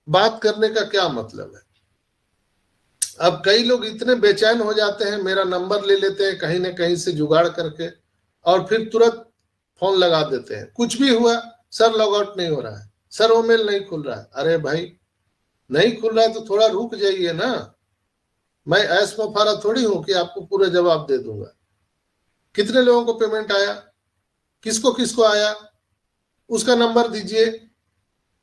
बात करने का क्या मतलब है? अब कई लोग इतने बेचैन हो जाते हैं, मेरा नंबर ले लेते हैं कहीं ना कहीं से जुगाड़ करके, और फिर तुरंत फोन लगा देते हैं, कुछ भी हुआ, सर लॉग आउट नहीं हो रहा है, सर वो मेल नहीं खुल रहा है। अरे भाई, नहीं खुल रहा है तो थोड़ा रुक जाइए ना। मैं ऐस मफारा थोड़ी हूं कि आपको पूरे जवाब दे दूंगा। कितने लोगों को पेमेंट आया, किसको किसको आया, उसका नंबर दीजिए।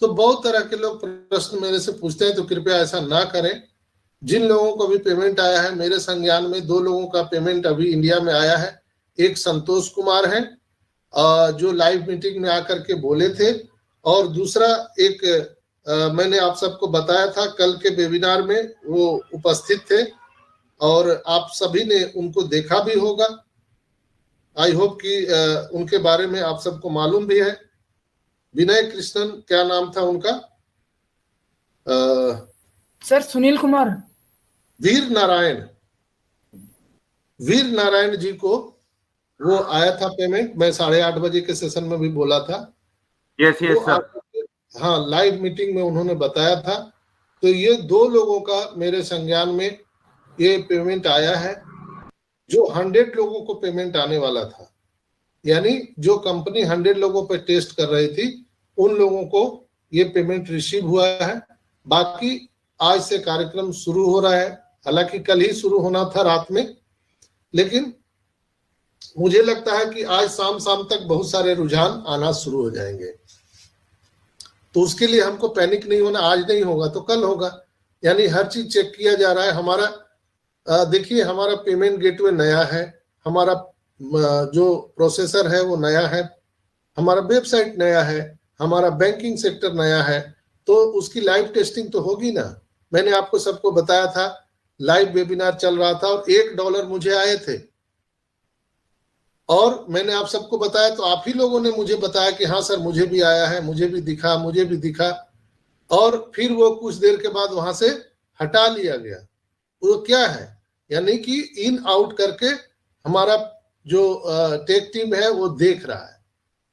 तो बहुत तरह के लोग प्रश्न मेरे से पूछते हैं, तो कृपया ऐसा ना करें। जिन लोगों को भी पेमेंट आया है, मेरे संज्ञान में 2 लोगों का पेमेंट अभी इंडिया में आया है। एक संतोष कुमार है जो लाइव मीटिंग में आकर के बोले थे, और दूसरा एक मैंने आप सबको बताया था कल के वेबिनार में, वो उपस्थित थे और आप सभी ने उनको देखा भी होगा। आई होप कि उनके बारे में आप सबको मालूम भी है। विनय कृष्णन, क्या नाम था उनका? सर सुनील कुमार। वीर नारायण जी को वो आया था पेमेंट। मैं 8:30 बजे के सेशन में भी बोला था। Yes sir. हाँ, लाइव मीटिंग में उन्होंने बताया था। तो ये 2 लोगों का मेरे संज्ञान में ये पेमेंट आया है, जो 100 लोगों को पेमेंट आने वाला था। यानी जो कंपनी 100 लोगों पर टेस्ट कर रही थी, उन लोगों को ये पेमेंट रिसीव हुआ है। बाकी आज से कार्यक्रम शुरू हो रहा है, हालांकि कल ही शुरू होना था रात में, लेकिन मुझे लगता है कि आज शाम तक बहुत सारे रुझान आना शुरू हो जाएंगे। तो उसके लिए हमको पैनिक नहीं होना, आज नहीं होगा तो कल होगा। यानी हर चीज चेक किया जा रहा है। हमारा देखिए, हमारा पेमेंट गेटवे नया है, हमारा जो प्रोसेसर है वो नया है, हमारा वेबसाइट नया है, हमारा बैंकिंग सेक्टर नया है, तो उसकी लाइव टेस्टिंग तो होगी ना। मैंने आपको सबको बताया था, लाइव वेबिनार चल रहा था और $1 मुझे आए थे, और मैंने आप सबको बताया तो आप ही लोगों ने मुझे बताया कि हाँ सर मुझे भी आया है, मुझे भी दिखा, और फिर वो कुछ देर के बाद वहां से हटा लिया गया। वो क्या है, यानी कि इन आउट करके हमारा जो टेक टीम है वो देख रहा है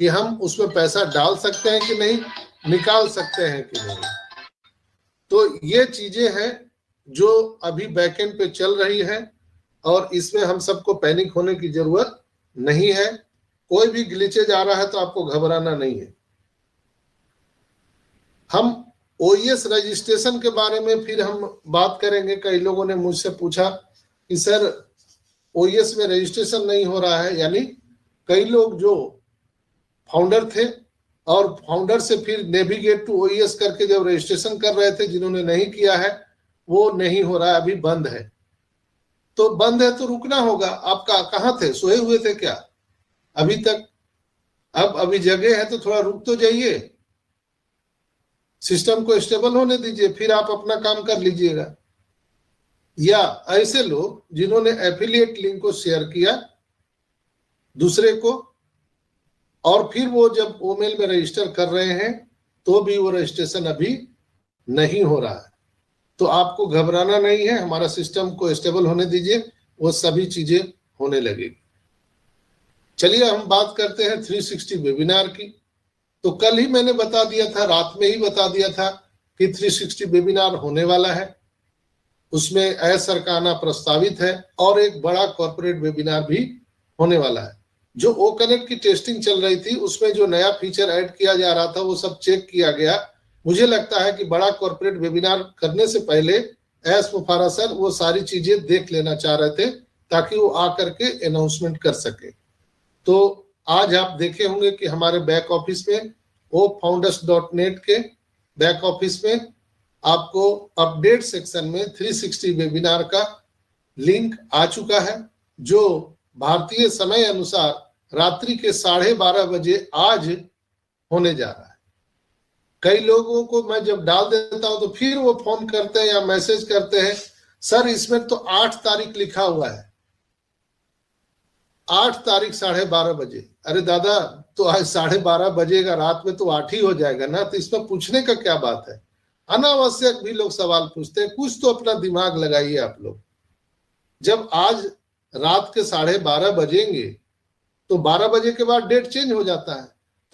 कि हम उसमें पैसा डाल सकते हैं कि नहीं, निकाल सकते हैं कि नहीं। तो ये चीजें हैं जो अभी बैकएंड पे चल रही है, और इसमें हम सबको पैनिक होने की जरूरत नहीं है। कोई भी ग्लिचेज आ रहा है तो आपको घबराना नहीं है। हम ओईएस रजिस्ट्रेशन के बारे में फिर हम बात करेंगे। कई लोगों ने मुझसे पूछा कि सर ओईएस में रजिस्ट्रेशन नहीं हो रहा है। यानी कई लोग जो फाउंडर थे और फाउंडर से फिर नेविगेट टू ओईएस करके जब रजिस्ट्रेशन कर रहे थे, जिन्होंने नहीं किया है वो नहीं हो रहा है, अभी बंद है। तो बंद है तो रुकना होगा। आप कहाँ थे, सोए हुए थे क्या अभी तक? अब अभी जगह है तो थोड़ा रुक तो जाइए, सिस्टम को स्टेबल होने दीजिए, फिर आप अपना काम कर लीजिएगा। या ऐसे लोग जिन्होंने एफिलिएट लिंक को शेयर किया दूसरे को, और फिर वो जब ओमेल में रजिस्टर कर रहे हैं तो भी वो रजिस्ट्रेशन अभी नहीं हो रहा है, तो आपको घबराना नहीं है। हमारा सिस्टम को स्टेबल होने दीजिए, वो सभी चीजें होने लगेगी। चलिए हम बात करते हैं 360 वेबिनार की। तो कल ही मैंने बता दिया था, रात में ही बता दिया था कि 360 वेबिनार होने वाला है। उसमें ऐसर का आना प्रस्तावित है, और एक बड़ा कॉर्पोरेट वेबिनार भी होने वाला है। जो ओ कनेक्ट की टेस्टिंग चल रही थी, उसमें जो नया फीचर ऐड किया जा रहा था वो सब चेक किया गया। मुझे लगता है कि बड़ा कॉर्पोरेट वेबिनार करने से पहले एस मुफारा सर वो सारी चीजें देख लेना चाह रहे थे, ताकि वो आकर के अनाउंसमेंट कर सके। तो आज आप देखे होंगे कि हमारे बैक ऑफिस में ofounders.net के बैक ऑफिस में आपको अपडेट सेक्शन में 360 वेबिनार का लिंक आ चुका है, जो भारतीय समय अनुसार रात्रि के 12:30 बजे आज होने जा रहा है। कई लोगों को मैं जब डाल देता हूं तो फिर वो फोन करते हैं या मैसेज करते हैं, सर इसमें तो 8 तारीख लिखा हुआ है, 8 तारीख 12:30 बजे। अरे दादा, तो आज 12:30 बजेगा, रात में तो 8 ही हो जाएगा ना, तो इसमें पूछने का क्या बात है? अनावश्यक भी लोग सवाल पूछते हैं, कुछ तो अपना दिमाग लगाइए आप लोग। जब आज रात के 12:30 बजेंगे तो 12 बजे के बाद डेट चेंज हो जाता है,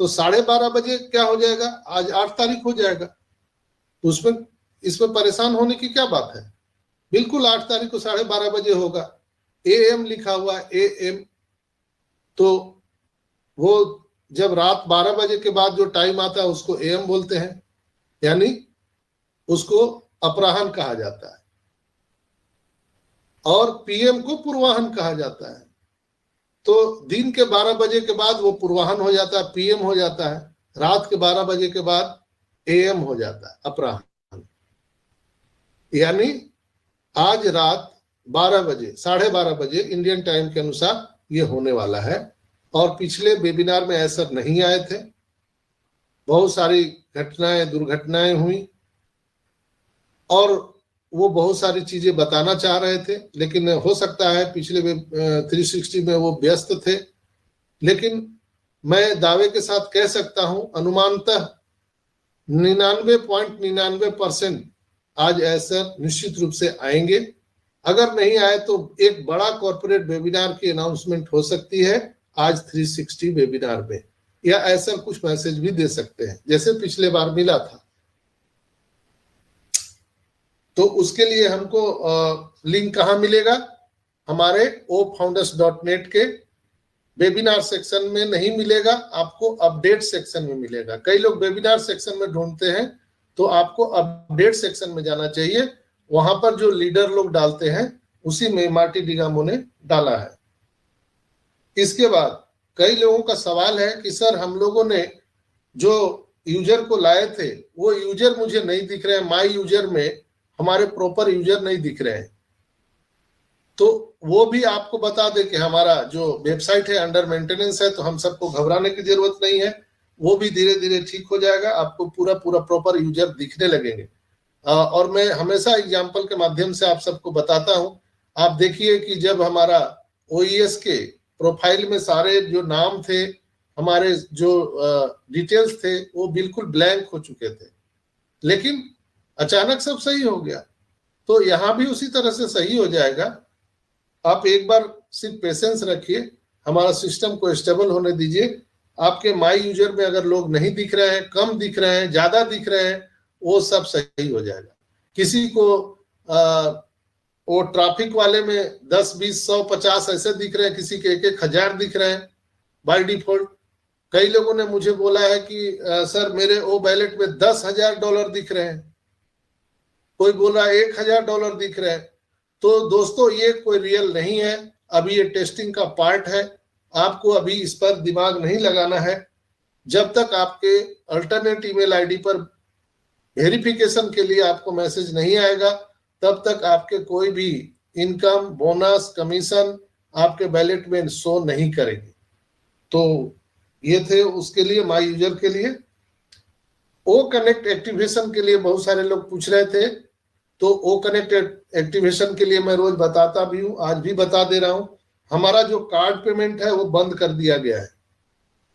तो 12:30 बजे क्या हो जाएगा, आज 8 तारीख हो जाएगा। उसमें इसमें परेशान होने की क्या बात है। बिल्कुल 8 तारीख को 12:30 बजे होगा। AM लिखा हुआ AM, तो वो जब रात 12 बजे के बाद जो टाइम आता है उसको AM बोलते हैं, यानी उसको अपराह्न कहा जाता है, और PM को पूर्वाह्न कहा जाता है। तो दिन के 12 बजे के बाद वो पूर्वाह्न हो जाता है, PM हो जाता है। रात के 12 बजे के बाद AM हो जाता है, अपराह्न। यानी आज रात 12 बजे 12:30 बजे इंडियन टाइम के अनुसार ये होने वाला है। और पिछले वेबिनार में ऐसा नहीं आए थे, बहुत सारी घटनाएं दुर्घटनाएं हुई और वो बहुत सारी चीजें बताना चाह रहे थे, लेकिन हो सकता है पिछले 360 में वो व्यस्त थे। लेकिन मैं दावे के साथ कह सकता हूं, अनुमानतः 99.99% आज ऐसा निश्चित रूप से आएंगे। अगर नहीं आए तो एक बड़ा कॉर्पोरेट वेबिनार की अनाउंसमेंट हो सकती है आज 360 वेबिनार में, या ऐसा कुछ मैसेज भी दे सकते हैं जैसे पिछले बार मिला था। तो उसके लिए हमको लिंक कहाँ मिलेगा? हमारे ofounders.net के वेबिनार सेक्शन में नहीं मिलेगा, आपको अपडेट सेक्शन में मिलेगा। कई लोग वेबिनार सेक्शन में ढूंढते हैं, तो आपको अपडेट सेक्शन में जाना चाहिए। वहां पर जो लीडर लोग डालते हैं उसी में मार्टी डिगामो ने डाला है। इसके बाद कई लोगों का सवाल है कि सर हम लोगों ने जो यूजर को लाए थे वो यूजर मुझे नहीं दिख रहे हैं, माई यूजर में हमारे प्रॉपर यूजर नहीं दिख रहे हैं। तो वो भी आपको बता दे कि हमारा जो वेबसाइट है अंडर मेंटेनेंस है, तो हम सबको घबराने की जरूरत नहीं है, वो भी धीरे धीरे ठीक हो जाएगा। आपको पूरा प्रॉपर यूजर दिखने लगेंगे। और मैं हमेशा एग्जाम्पल के माध्यम से आप सबको बताता हूं। आप देखिए कि जब हमारा OES के प्रोफाइल में सारे जो नाम थे, हमारे जो डिटेल्स थे, वो बिल्कुल ब्लैंक हो चुके थे, लेकिन अचानक सब सही हो गया। तो यहां भी उसी तरह से सही हो जाएगा। आप एक बार सिर्फ पेशेंस रखिए, हमारा सिस्टम को स्टेबल होने दीजिए। आपके माई यूजर में अगर लोग नहीं दिख रहे हैं, कम दिख रहे हैं, ज्यादा दिख रहे हैं, वो सब सही हो जाएगा। किसी को वो ट्रैफिक वाले में 10, 20, 100, 50 ऐसे दिख रहे हैं, किसी के 1,000 दिख रहे हैं बाय डिफॉल्ट। कई लोगों ने मुझे बोला है कि सर मेरे ओ वैलेट में $10,000 दिख रहे हैं, कोई बोला $1,000 दिख रहे हैं। तो दोस्तों ये कोई रियल नहीं है, अभी ये टेस्टिंग का पार्ट है। आपको अभी इस पर दिमाग नहीं लगाना है। जब तक आपके अल्टरनेट ईमेल आईडी पर वेरिफिकेशन के लिए आपको मैसेज नहीं आएगा, तब तक आपके कोई भी इनकम, बोनस, कमीशन आपके वैलेट में शो नहीं करेगी। तो ये थे उसके लिए, माई यूजर के लिए। ओ कनेक्ट एक्टिवेशन के लिए बहुत सारे लोग पूछ रहे थे, तो ओ कनेक्ट एक्टिवेशन के लिए मैं रोज बताता भी हूं, आज भी बता दे रहा हूं। हमारा जो कार्ड पेमेंट है वो बंद कर दिया गया है।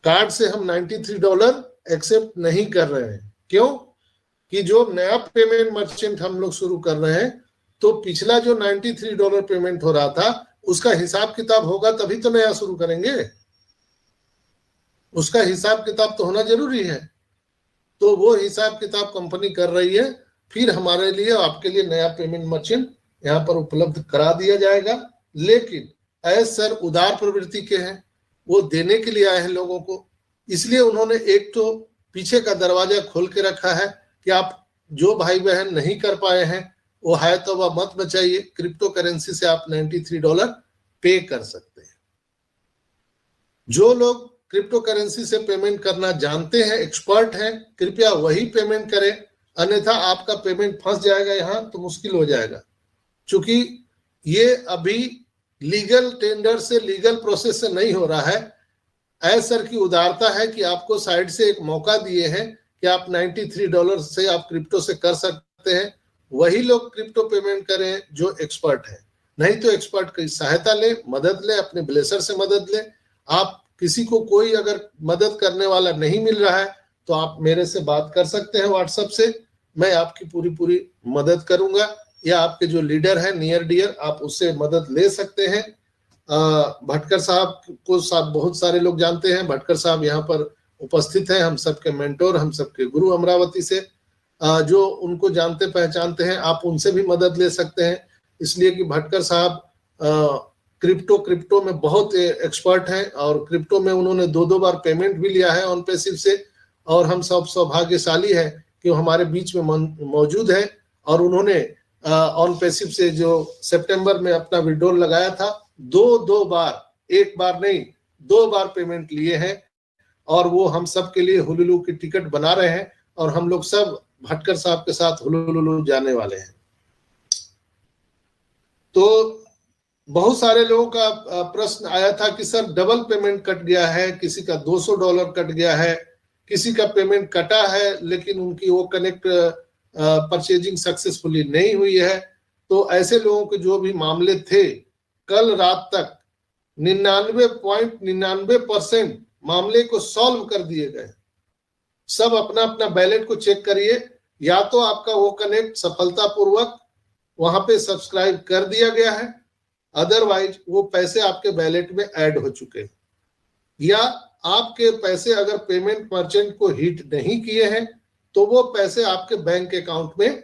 कार्ड से हम $93 एक्सेप्ट नहीं कर रहे हैं। क्यों? कि जो नया पेमेंट मर्चेंट हम लोग शुरू कर रहे हैं, तो पिछला जो $93 पेमेंट हो रहा था उसका हिसाब किताब होगा, तभी तो नया शुरू करेंगे। उसका हिसाब किताब तो होना जरूरी है। तो वो हिसाब किताब कंपनी कर रही है, फिर हमारे लिए, आपके लिए नया पेमेंट मर्चेंट यहाँ पर उपलब्ध करा दिया जाएगा। लेकिन ऐसे सर उदार प्रवृत्ति के हैं, वो देने के लिए आए हैं लोगों को, इसलिए उन्होंने एक तो पीछे का दरवाजा खोल के रखा है कि आप जो भाई बहन नहीं कर पाए हैं वो है तो वह मत बचाइए। क्रिप्टो करेंसी से आप $93 पे कर सकते हैं। जो लोग क्रिप्टो करेंसी से पेमेंट करना जानते हैं, एक्सपर्ट हैं, कृपया वही पेमेंट करें, अन्यथा आपका पेमेंट फंस जाएगा यहाँ, तो मुश्किल हो जाएगा। क्योंकि ये अभी लीगल टेंडर से, लीगल प्रोसेस से नहीं हो रहा है। ऐसा सर की उदारता है कि आपको साइड से एक मौका दिए हैं कि आप $93 से आप क्रिप्टो से कर सकते हैं। वही लोग क्रिप्टो पेमेंट करें जो एक्सपर्ट है, नहीं तो एक्सपर्ट की सहायता ले, मदद ले, अपने ब्लेसर से मदद ले। आप किसी को कोई अगर मदद करने वाला नहीं मिल रहा है तो आप मेरे से बात कर सकते हैं व्हाट्सएप से, मैं आपकी पूरी मदद करूंगा। या आपके जो लीडर है नियर डियर, आप उससे मदद ले सकते हैं। भटकर साहब को बहुत सारे लोग जानते हैं। भटकर साहब यहाँ पर उपस्थित हैं, हम सबके मेंटोर, हम सबके गुरु अमरावती से। जो उनको जानते पहचानते हैं, आप उनसे भी मदद ले सकते हैं, इसलिए कि भटकर साहब क्रिप्टो में बहुत एक्सपर्ट हैं और क्रिप्टो में उन्होंने 2 बार पेमेंट भी लिया है ऑन पैसिव से, और हम सब सौभाग्यशाली है कि वो हमारे बीच में मौजूद है। और उन्होंने ऑन पैसिव से जो सितंबर में अपना विड्रॉल लगाया था, दो बार, एक बार नहीं 2 बार पेमेंट लिए हैं, और वो हम सब के लिए हुलुलु की टिकट बना रहे हैं, और हम लोग सब भटकर साहब के साथ हुलुलु जाने वाले हैं। तो बहुत सारे लोगों का प्रश्न आया था कि सर डबल पेमेंट कट गया है, किसी का $200 कट गया है, किसी का पेमेंट कटा है लेकिन उनकी वो कनेक्ट परचेजिंग सक्सेसफुली नहीं हुई है। तो ऐसे लोगों के जो भी मामले थे, कल रात तक 99.99% मामले को सॉल्व कर दिए गए। सब अपना अपना बैलेट को चेक करिए, या तो आपका वो कनेक्ट सफलतापूर्वक वहां पे सब्सक्राइब कर दिया गया है, अदरवाइज वो पैसे आपके बैलेट में ऐड हो चुके हैं, या आपके पैसे अगर पेमेंट मर्चेंट को हिट नहीं किए हैं तो वो पैसे आपके बैंक अकाउंट में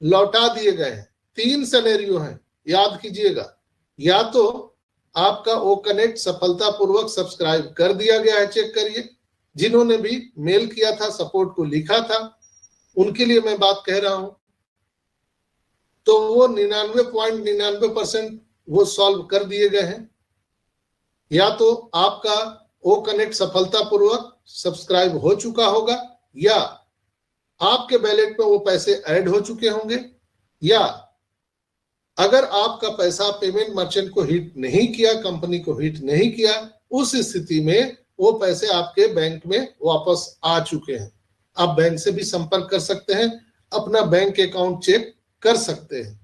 लौटा दिए गए हैं। 3 सिनेरियो हैं, याद कीजिएगा। या तो आपका वो कनेक्ट सफलतापूर्वक सब्सक्राइब कर दिया गया है, चेक करिए। जिन्होंने भी मेल किया था, सपोर्ट को लिखा था, उनके लिए मैं बात कह रहा हूं। तो वो 99.99% वो सॉल्व कर दिए गए हैं। या तो आपका वो कनेक्ट सफलतापूर्वक सब्सक्राइब हो चुका होगा, या आपके बैलेट में वो पैसे ऐड हो चुके होंगे, या अगर आपका पैसा पेमेंट मर्चेंट को हिट नहीं किया, कंपनी को हिट नहीं किया, उस स्थिति में वो पैसे आपके बैंक में वापस आ चुके हैं। आप बैंक से भी संपर्क कर सकते हैं, अपना बैंक अकाउंट चेक कर सकते हैं।